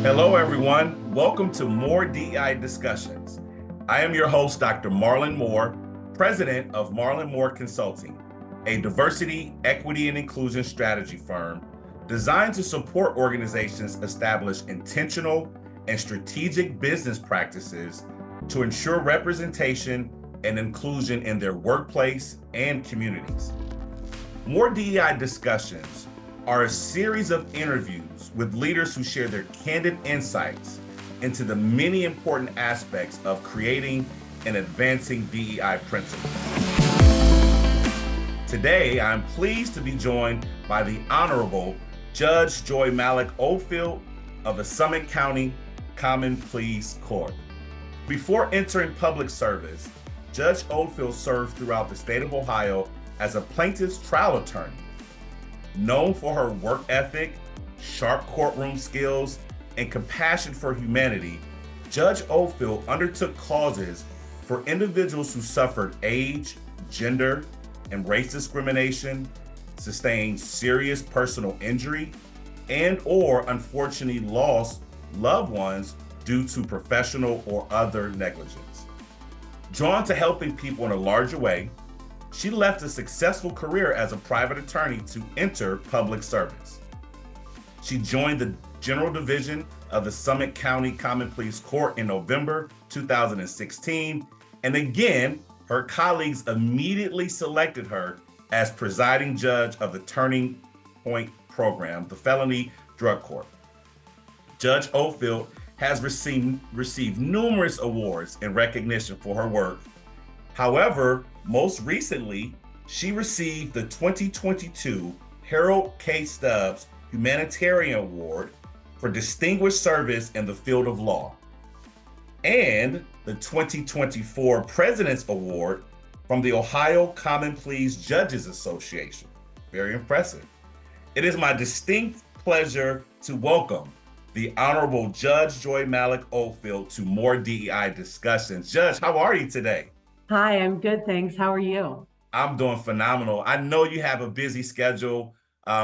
Hello, everyone. Welcome to Moore DEI Discussions. I am your host, Dr. Marlon Moore, president of Marlon Moore Consulting, a diversity, equity, and inclusion strategy firm designed to support organizations establish intentional and strategic business practices to ensure representation and inclusion in their workplace and communities. Moore DEI Discussions are a series of interviews with leaders who share their candid insights into the many important aspects of creating and advancing DEI principles. Today, I'm pleased to be joined by the Honorable Judge Malek Oldfield of the Summit County Common Pleas Court. Before entering public service, Judge Oldfield served throughout the state of Ohio as a plaintiff's trial attorney. Known for her work ethic, sharp courtroom skills, and compassion for humanity, Judge Oldfield undertook causes for individuals who suffered age, gender, and race discrimination, sustained serious personal injury, and or unfortunately lost loved ones due to professional or other negligence. Drawn to helping people in a larger way, she left a successful career as a private attorney to enter public service. She joined the General Division of the Summit County Common Pleas Court in November 2016, and again, her colleagues immediately selected her as presiding judge of the Turning Point program, the Felony Drug Court. Judge Oldfield has received numerous awards in recognition for her work. However, most recently, she received the 2022 Harold K. Stubbs Humanitarian Award for Distinguished Service in the Field of Law, and the 2024 President's Award from the Ohio Common Pleas Judges Association. Very impressive. It is my distinct pleasure to welcome the Honorable Judge Malek Oldfield to Moore DEI Discussions. Judge, how are you today? Hi, I'm good, thanks. How are you? I'm doing phenomenal. I know you have a busy schedule,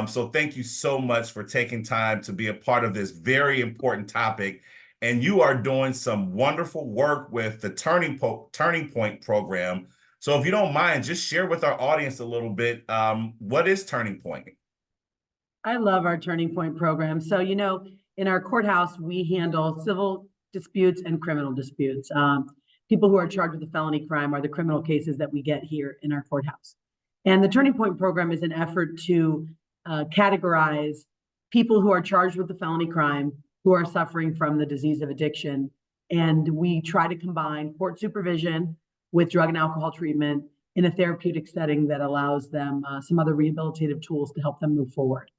so thank you so much for taking time to be a part of this very important topic. And you are doing some wonderful work with the Turning Point program. So if you don't mind, just share with our audience a little bit, what is Turning Point? I love our Turning Point program. So, in our courthouse, we handle civil disputes and criminal disputes. People who are charged with a felony crime are the criminal cases that we get here in our courthouse. And the Turning Point program is an effort to categorize people who are charged with a felony crime who are suffering from the disease of addiction. And we try to combine court supervision with drug and alcohol treatment in a therapeutic setting that allows them some other rehabilitative tools to help them move forward.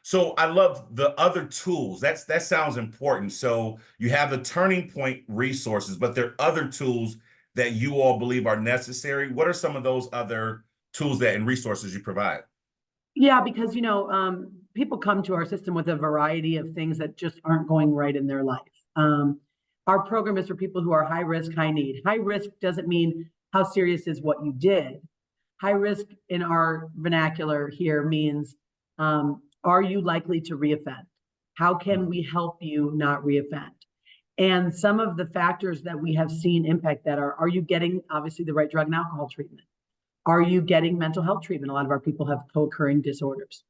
So I love the other tools. That sounds important. So you have the Turning Point resources, but there are other tools that you all believe are necessary. What are some of those other tools and resources you provide? Yeah, because people come to our system with a variety of things that just aren't going right in their life. Our program is for people who are high risk, high need. High risk doesn't mean how serious is what you did. High risk in our vernacular here means, are you likely to reoffend? How can we help you not reoffend? And some of the factors that we have seen impact that are you getting obviously the right drug and alcohol treatment? Are you getting mental health treatment? A lot of our people have co-occurring disorders.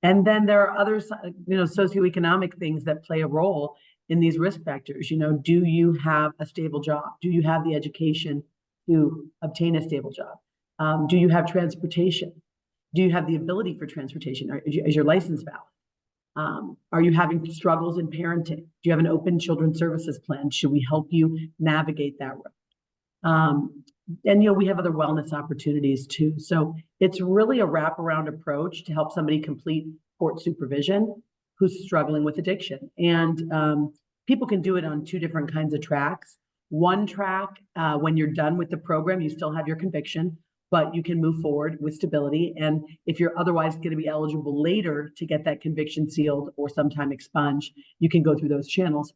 And then there are other, socioeconomic things that play a role in these risk factors. Do you have a stable job? Do you have the education to obtain a stable job? Do you have transportation? Do you have the ability for transportation? Is your license valid? Are you having struggles in parenting? Do you have an open children's services plan? Should we help you navigate that road? And we have other wellness opportunities too. So it's really a wraparound approach to help somebody complete court supervision who's struggling with addiction. And people can do it on two different kinds of tracks. One track, when you're done with the program, you still have your conviction, but you can move forward with stability. And if you're otherwise going to be eligible later to get that conviction sealed or sometime expunged, you can go through those channels.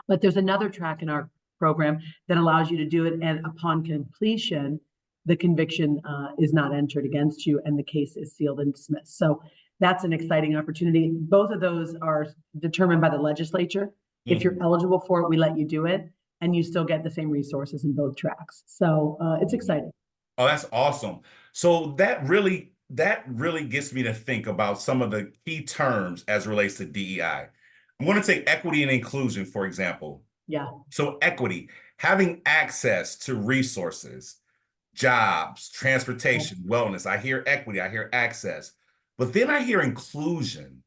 But there's another track in our program that allows you to do it, and upon completion, the conviction is not entered against you and the case is sealed and dismissed. So That's an exciting opportunity. Both of those are determined by the legislature. If you're eligible for it, we let you do it, and you still get the same resources in both tracks. So it's exciting. Oh, that's awesome. So that really gets me to think about some of the key terms as relates to DEI. I'm going to take equity and inclusion, for example. Yeah. So equity, having access to resources, jobs, transportation, wellness. I hear equity, I hear access, but then I hear inclusion,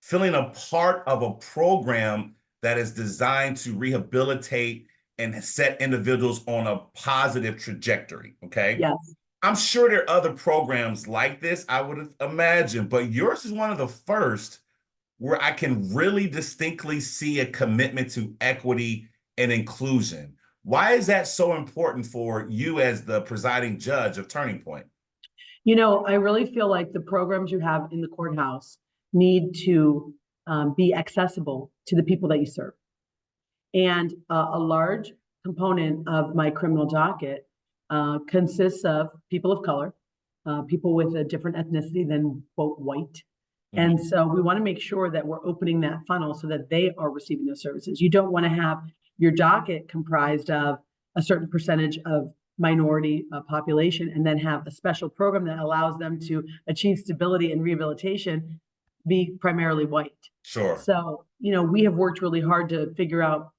feeling a part of a program that is designed to rehabilitate and set individuals on a positive trajectory. Okay. Yes. I'm sure there are other programs like this, I would imagine, but yours is one of the first where I can really distinctly see a commitment to equity and inclusion. Why is that so important for you as the presiding judge of Turning Point? I really feel like the programs you have in the courthouse need to be accessible to the people that you serve. And a large component of my criminal docket consists of people of color, people with a different ethnicity than, quote, white. And so we want to make sure that we're opening that funnel so that they are receiving those services. You don't want to have your docket comprised of a certain percentage of minority population and then have a special program that allows them to achieve stability and rehabilitation be primarily white. Sure. So, we have worked really hard to figure out,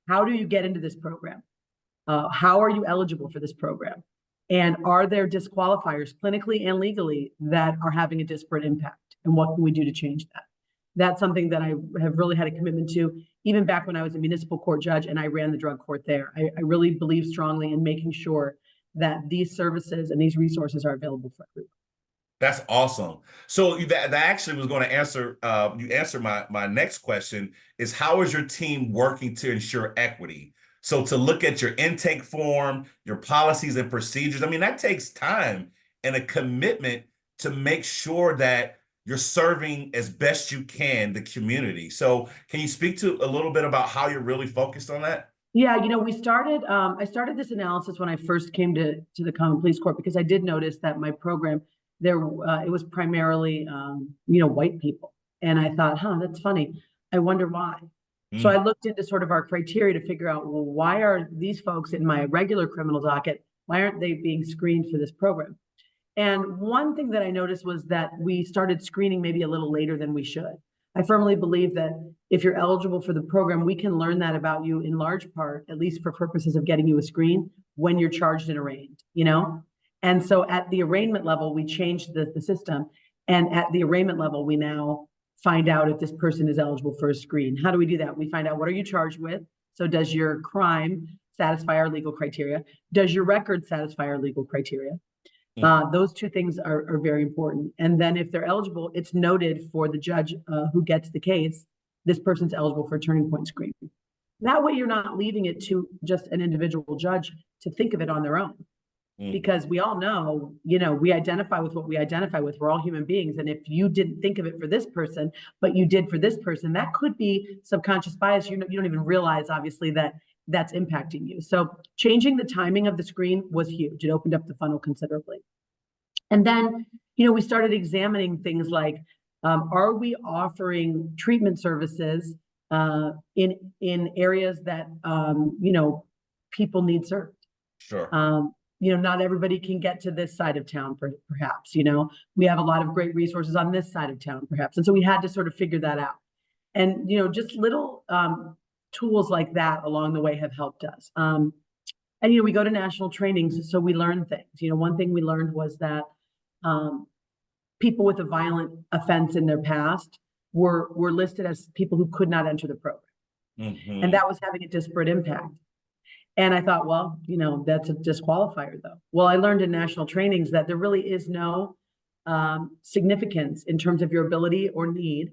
how do you get into this program? How are you eligible for this program? And are there disqualifiers clinically and legally that are having a disparate impact? And what can we do to change that? That's something that I have really had a commitment to, even back when I was a municipal court judge and I ran the drug court there. I really believe strongly in making sure that these services and these resources are available for everyone. That's awesome. So that actually was going to answer, you answered my next question, is how is your team working to ensure equity? So to look at your intake form, your policies and procedures, I mean, that takes time and a commitment to make sure that you're serving as best you can the community. So can you speak to a little bit about how you're really focused on that? Yeah, we started, I started this analysis when I first came to the Common Pleas Court, because I did notice that my program there, it was primarily, white people. And I thought, that's funny. I wonder why. So I looked into sort of our criteria to figure out, well, why are these folks in my regular criminal docket, why aren't they being screened for this program? And one thing that I noticed was that we started screening maybe a little later than we should. I firmly believe that if you're eligible for the program, we can learn that about you in large part, at least for purposes of getting you a screen, when you're charged and arraigned, And so at the arraignment level, we changed the system. And at the arraignment level, we now find out if this person is eligible for a screen. How do we do that? We find out, what are you charged with? So does your crime satisfy our legal criteria? Does your record satisfy our legal criteria? Those two things are very important. And then if they're eligible, it's noted for the judge who gets the case, this person's eligible for a Turning Point screen. That way you're not leaving it to just an individual judge to think of it on their own. Because we all know, we identify with what we identify with. We're all human beings. And if you didn't think of it for this person, but you did for this person, that could be subconscious bias. You don't even realize, obviously, that that's impacting you. So changing the timing of the screen was huge. It opened up the funnel considerably. And then, we started examining things like, are we offering treatment services in areas that, people need served? Sure. Not everybody can get to this side of town, perhaps, we have a lot of great resources on this side of town, perhaps. And so we had to sort of figure that out. And, just little tools like that along the way have helped us. And, we go to national trainings, so we learn things. One thing we learned was that people with a violent offense in their past were listed as people who could not enter the program. And that was having a disparate impact. And I thought, well, that's a disqualifier, though. Well, I learned in national trainings that there really is no significance in terms of your ability or need,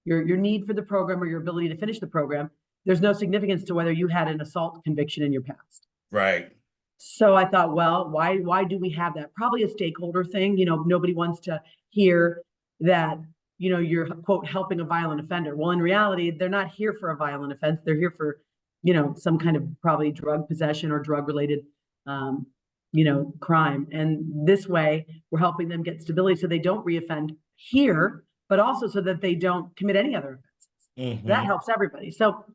your need for the program or your ability to finish the program. There's no significance to whether you had an assault conviction in your past. Right. So I thought, well, why do we have that? Probably a stakeholder thing. Nobody wants to hear that, you're, quote, helping a violent offender. Well, in reality, they're not here for a violent offense. They're here for some kind of probably drug possession or drug related, crime. And this way we're helping them get stability so they don't reoffend here, but also so that they don't commit any other offenses. Mm-hmm. That helps everybody. So,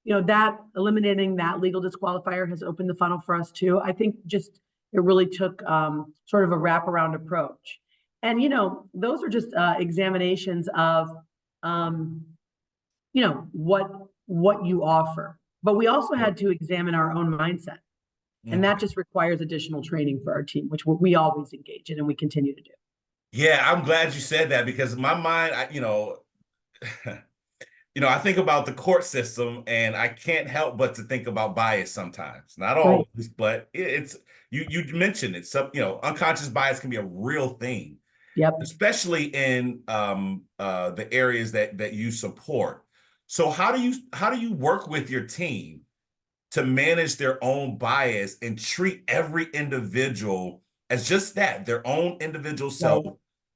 that eliminating that legal disqualifier has opened the funnel for us too. I think just it really took sort of a wraparound approach. And, those are just examinations of, what you offer. But we also had to examine our own mindset. And that just requires additional training for our team, which we always engage in and we continue to do. Yeah, I'm glad you said that, because in my mind, I think about the court system and I can't help but to think about bias sometimes. Not always, but it's you mentioned it. So, unconscious bias can be a real thing. Yep. Especially in the areas that you support. So how do you work with your team to manage their own bias and treat every individual as just that, their own individual self,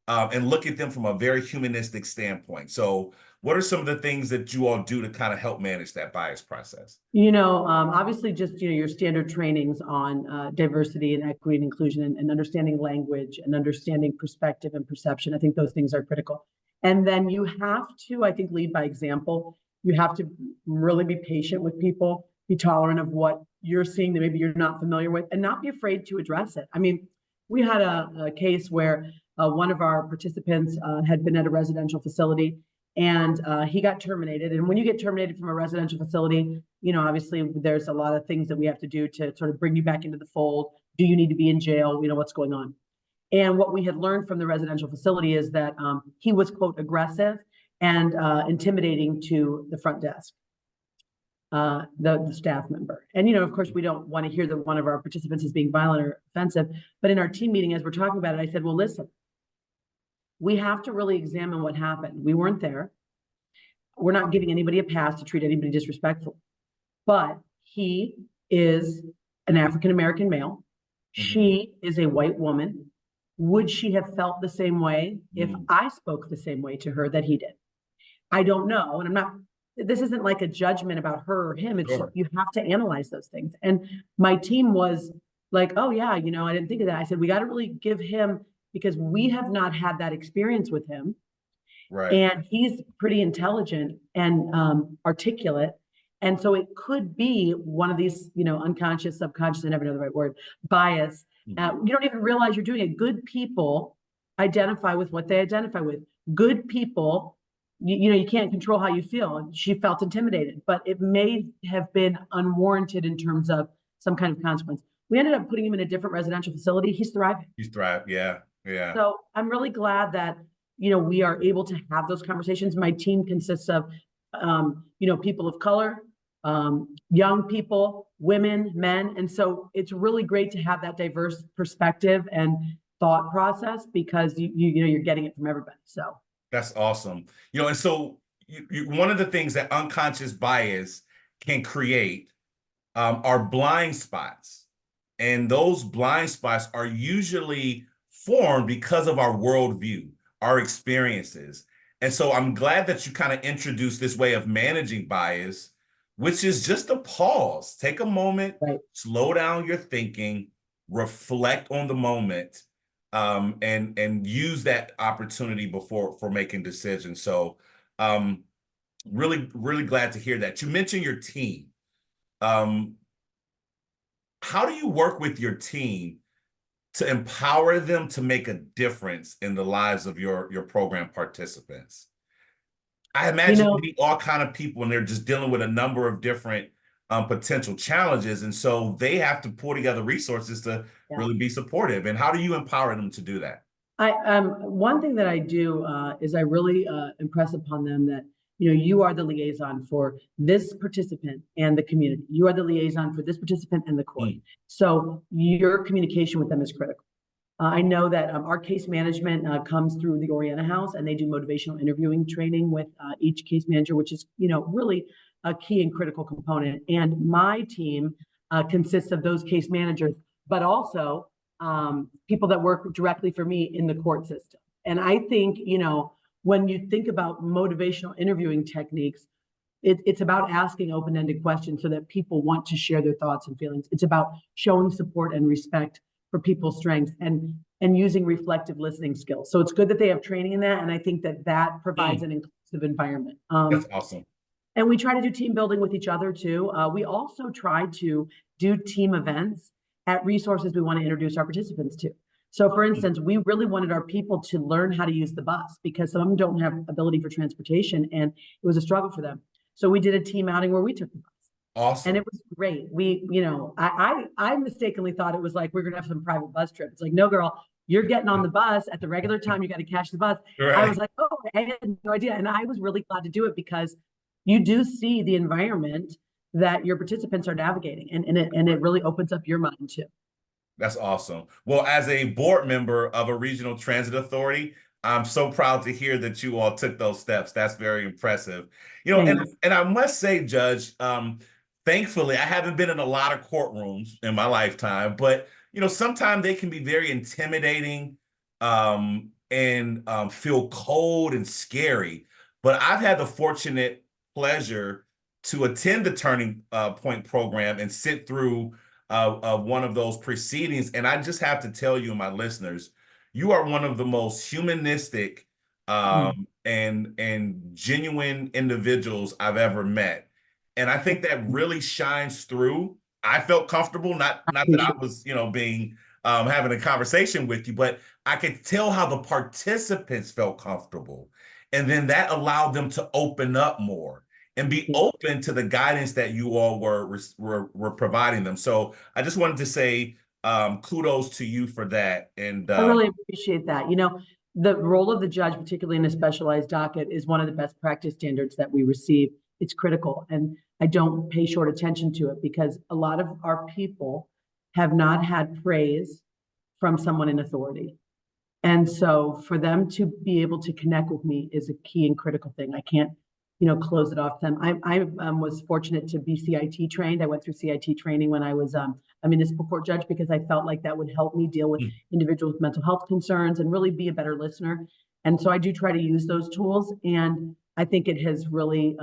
and look at them from a very humanistic standpoint? So what are some of the things that you all do to kind of help manage that bias process? Obviously just, your standard trainings on diversity and equity and inclusion and understanding language and understanding perspective and perception. I think those things are critical. And then you have to, I think, lead by example. You have to really be patient with people, be tolerant of what you're seeing that maybe you're not familiar with, and not be afraid to address it. I mean, we had a case where one of our participants had been at a residential facility, and he got terminated. And when you get terminated from a residential facility, obviously there's a lot of things that we have to do to sort of bring you back into the fold. Do you need to be in jail? What's going on? And what we had learned from the residential facility is that he was, quote, aggressive and intimidating to the front desk, the staff member. And, of course, we don't want to hear that one of our participants is being violent or offensive. But in our team meeting, as we're talking about it, I said, well, listen, we have to really examine what happened. We weren't there. We're not giving anybody a pass to treat anybody disrespectful. But he is an African-American male. Mm-hmm. She is a white woman. Would she have felt the same way if I spoke the same way to her that he did? I don't know. And this isn't like a judgment about her or him. It's just, you have to analyze those things. And my team was like, oh yeah, I didn't think of that. I said, we got to really give him, because we have not had that experience with him. Right. And he's pretty intelligent and articulate. And so it could be one of these, unconscious, subconscious, I never know the right word, bias. You don't even realize you're doing it. Good people identify with what they identify with. Good people, you can't control how you feel. She felt intimidated, but it may have been unwarranted in terms of some kind of consequence. We ended up putting him in a different residential facility. He's thriving. Yeah. Yeah. So I'm really glad that, we are able to have those conversations. My team consists of, people of color, young people, women, men. And so it's really great to have that diverse perspective and thought process, because you're getting it from everybody. So that's awesome. And so one of the things that unconscious bias can create are blind spots. And those blind spots are usually formed because of our worldview, our experiences. And so I'm glad that you kind of introduced this way of managing bias, which is just a pause. Take a moment, slow down your thinking, reflect on the moment, and use that opportunity for making decisions. So really, really glad to hear that. You mentioned your team. How do you work with your team to empower them to make a difference in the lives of your program participants? I imagine you meet all kind of people and they're just dealing with a number of different potential challenges. And so they have to pull together resources to really be supportive. And how do you empower them to do that? One thing that I do is I really impress upon them that, you are the liaison for this participant and the community. You are the liaison for this participant and the court. So your communication with them is critical. I know that our case management comes through the Oriana House, and they do motivational interviewing training with each case manager, which is, really a key and critical component. And my team consists of those case managers, but also people that work directly for me in the court system. And I think, when you think about motivational interviewing techniques, it's about asking open-ended questions so that people want to share their thoughts and feelings. It's about showing support and respect for people's strengths. And and using reflective listening skills. So it's good that they have training in that. And I think that that provides an inclusive environment. That's awesome. And we try to do team building with each other too. We also try to do team events at resources we want to introduce our participants to. So for instance, we really wanted our people to learn how to use the bus because some of them don't have ability for transportation and it was a struggle for them. So we did a team outing where we took the bus. Awesome. And it was great. We, I mistakenly thought it was like, we're going to have some private bus trip. It's like, no, girl, you're getting on the bus at the regular time. You got to catch the bus. Right. I was like, oh, I had no idea. And I was really glad to do it because you do see the environment that your participants are navigating and it really opens up your mind too. That's awesome. Well, as a board member of a regional transit authority, I'm so proud to hear that you all took those steps. That's very impressive. And I must say, Judge, thankfully, I haven't been in a lot of courtrooms in my lifetime, but sometimes they can be very intimidating and feel cold and scary. But I've had the fortunate pleasure to attend the Turning Point program and sit through one of those proceedings. And I just have to tell you, my listeners, you are one of the most humanistic and genuine individuals I've ever met. And I think that really shines through. I felt comfortable, not that I was, being having a conversation with you, but I could tell how the participants felt comfortable. And then that allowed them to open up more and be open to the guidance that you all were providing them. So I just wanted to say kudos to you for that. And I really appreciate that. The role of the judge, particularly in a specialized docket, is one of the best practice standards that we receive. It's critical. And I don't pay short attention to it because a lot of our people have not had praise from someone in authority. And so for them to be able to connect with me is a key and critical thing. I can't, close it off to them. I was fortunate to be CIT trained. I went through CIT training when I was a municipal court judge because I felt like that would help me deal with individuals with mental health concerns and really be a better listener. And so I do try to use those tools. And I think it has really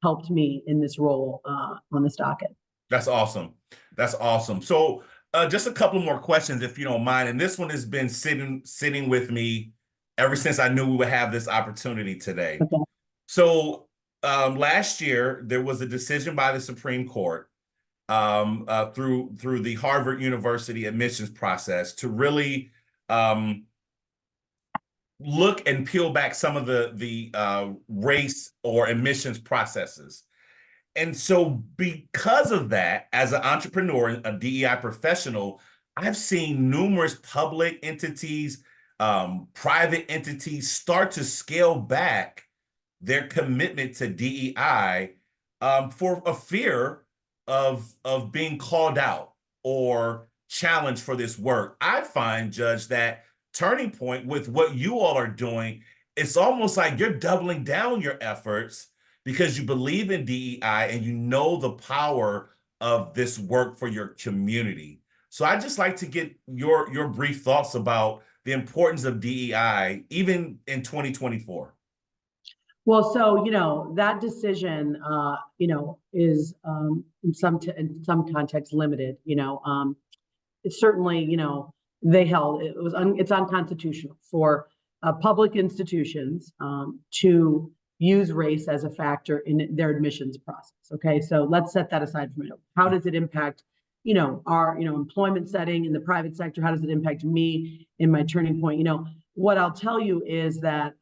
helped me in this role on this docket. That's awesome. That's awesome. So just a couple more questions, if you don't mind. And this one has been sitting with me ever since I knew we would have this opportunity today. Okay. So last year, there was a decision by the Supreme Court through the Harvard University admissions process to really look and peel back some of the race or admissions processes. And so because of that, as an entrepreneur, a DEI professional, I've seen numerous public entities, private entities start to scale back their commitment to DEI for a fear of being called out or challenged for this work. I find, Judge, that Turning Point with what you all are doing, it's almost like you're doubling down your efforts because you believe in DEI and you know the power of this work for your community. So I'd just like to get your brief thoughts about the importance of DEI, even in 2024. Well, so, that decision, is in some context limited, it's certainly, they held, it's unconstitutional for public institutions to use race as a factor in their admissions process. Okay, so let's set that aside for a minute. How does it impact, our, employment setting in the private sector? How does it impact me in my Turning Point? What I'll tell you is that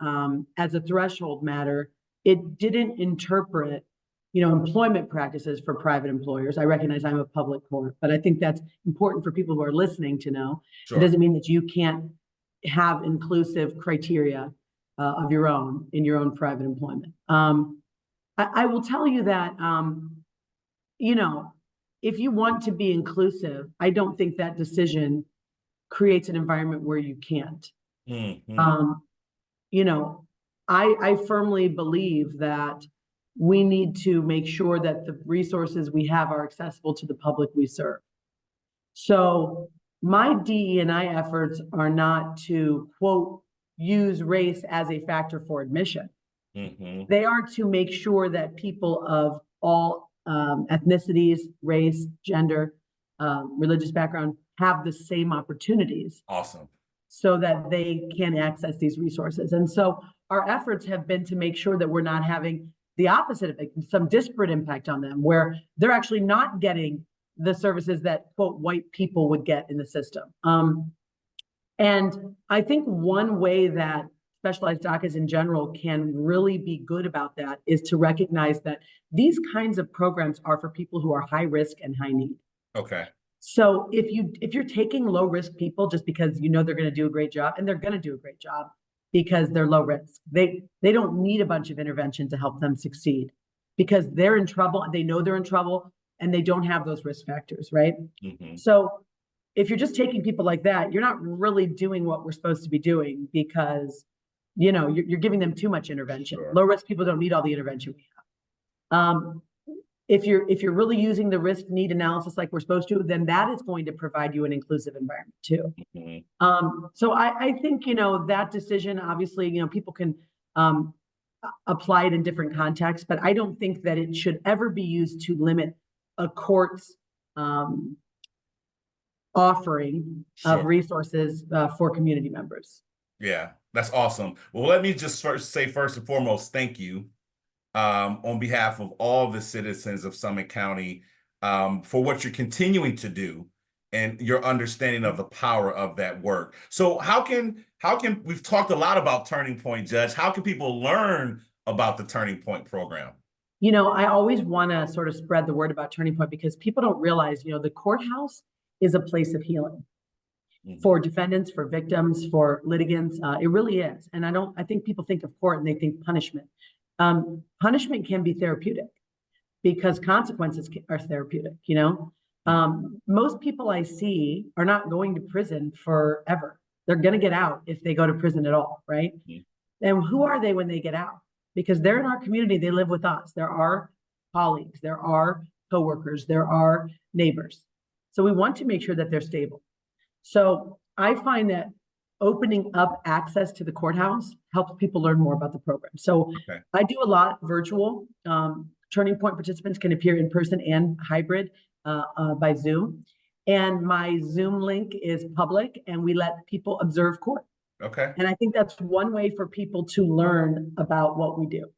as a threshold matter, it didn't interpret, employment practices for private employers. I recognize I'm a public court, but I think that's important for people who are listening to know. Sure. It doesn't mean that you can't have inclusive criteria of your own in your own private employment. I will tell you that, if you want to be inclusive, I don't think that decision creates an environment where you can't. Mm-hmm. I firmly believe that we need to make sure that the resources we have are accessible to the public we serve. So my DE&I efforts are not to, quote, use race as a factor for admission. Mm-hmm. They are to make sure that people of all ethnicities, race, gender, religious background have the same opportunities. Awesome. so that they can access these resources. And so our efforts have been to make sure that we're not having the opposite effect, some disparate impact on them, where they're actually not getting the services that, quote, white people would get in the system. And I think one way that specialized DACAs in general can really be good about that is to recognize that these kinds of programs are for people who are high risk and high need. Okay. So if you're taking low risk people just because you know they're going to do a great job, and they're going to do a great job because they're low risk, they don't need a bunch of intervention to help them succeed because they're in trouble, they know they're in trouble, and they don't have those risk factors, right? Mm-hmm. So if you're just taking people like that, you're not really doing what we're supposed to be doing because, you know, you're giving them too much intervention. Sure. Low risk people don't need all the intervention we have. If you're really using the risk need analysis like we're supposed to, then that is going to provide you an inclusive environment too. Mm-hmm. So I think, you know, that decision, obviously, you know, people can apply it in different contexts, but I don't think that it should ever be used to limit a court's offering of resources for community members. Yeah, that's awesome. Well, let me just first and foremost, thank you on behalf of all the citizens of Summit County for what you're continuing to do and your understanding of the power of that work. So how can we've talked a lot about Turning Point, Judge. How can people learn about the Turning Point program? You know, I always want to sort of spread the word about Turning Point because people don't realize, you know, the courthouse is a place of healing for defendants, for victims, for litigants. It really is. And I think people think of court and they think punishment. Punishment can be therapeutic because consequences are therapeutic, you know? Most people I see are not going to prison forever. They're going to get out if they go to prison at all, right? And who are they when they get out? Because they're in our community, they live with us. There are colleagues, there are coworkers, there are neighbors. So we want to make sure that they're stable. So I find that opening up access to the courthouse helps people learn more about the program. So I do a lot virtual. Turning Point participants can appear in person and hybrid by Zoom. And my Zoom link is public and we let people observe court. And I think that's one way for people to learn about what we do.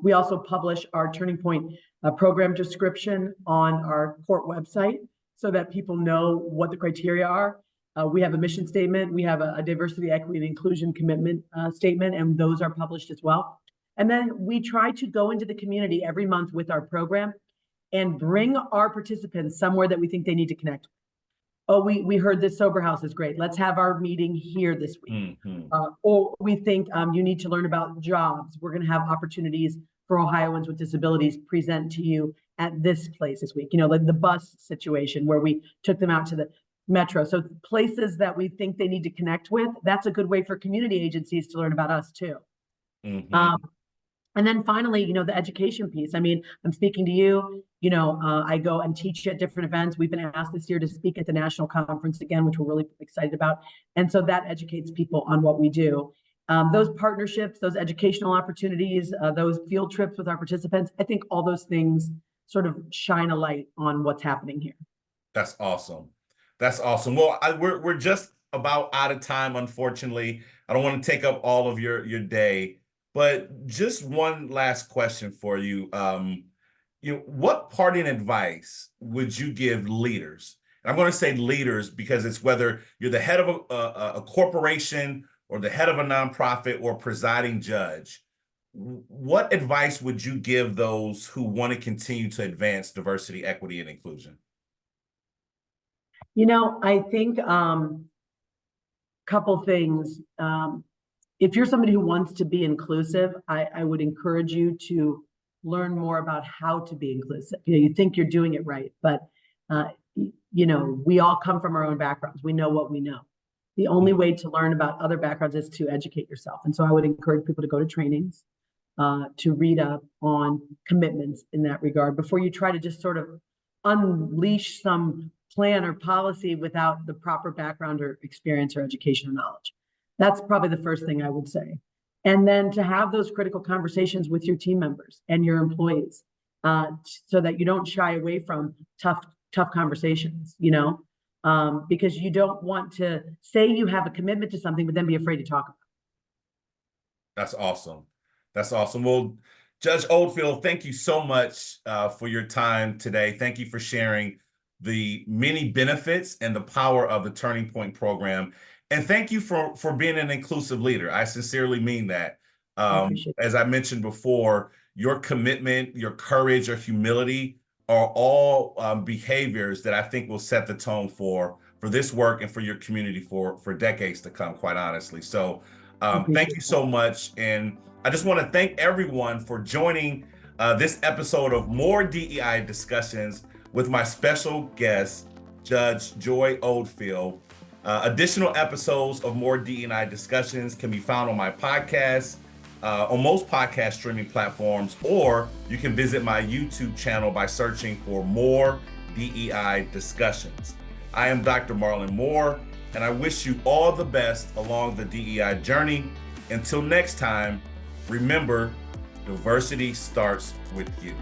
We also publish our Turning Point program description on our court website so that people know what the criteria are. We have a mission statement, we have a diversity, equity, and inclusion commitment statement, and those are published as well. And then we try to go into the community every month with our program and bring our participants somewhere that we think they need to connect with. Oh, we heard this sober house is great. Let's have our meeting here this week. Or we think you need to learn about jobs. We're going to have opportunities for Ohioans with disabilities present to you at this place this week. You know, like the bus situation where we took them out to the metro. So places that we think they need to connect with, that's a good way for community agencies to learn about us too. And then finally, you know, the education piece. I mean, I'm speaking to you, you know, I go and teach at different events. We've been asked this year to speak at the national conference again, which we're really excited about. And so that educates people on what we do. Those partnerships, those educational opportunities, those field trips with our participants, I think all those things sort of shine a light on what's happening here. That's awesome. That's awesome. Well, we're just about out of time, unfortunately. I don't want to take up all of your day, but just one last question for you. You know, what parting advice would you give leaders? And I'm going to say leaders because it's whether you're the head of a corporation or the head of a nonprofit or presiding judge. What advice would you give those who want to continue to advance diversity, equity, and inclusion? You know, I think couple things. If you're somebody who wants to be inclusive, I would encourage you to learn more about how to be inclusive. You know, you think you're doing it right, but you know, we all come from our own backgrounds. We know what we know. The only way to learn about other backgrounds is to educate yourself. And so I would encourage people to go to trainings, to read up on commitments in that regard before you try to just sort of unleash some plan or policy without the proper background or experience or education or knowledge. That's probably the first thing I would say. And then to have those critical conversations with your team members and your employees so that you don't shy away from tough conversations, you know. because you don't want to say you have a commitment to something, but then be afraid to talk about it. That's awesome. That's awesome. Well, Judge Oldfield, thank you so much for your time today. Thank you for sharing the many benefits and the power of the Turning Point program. And thank you for being an inclusive leader. I sincerely mean that. I appreciate it. As I mentioned before, your commitment, your courage, your humility are all behaviors that I think will set the tone for this work and for your community for decades to come, quite honestly. So thank you so much. And I just want to thank everyone for joining this episode of Moore DEI Discussions with my special guest, Judge Joy Oldfield. Additional episodes of Moore DEI Discussions can be found on my podcast, on most podcast streaming platforms, or you can visit my YouTube channel by searching for Moore DEI Discussions. I am Dr. Marlon Moore, and I wish you all the best along the DEI journey. Until next time, remember, diversity starts with you.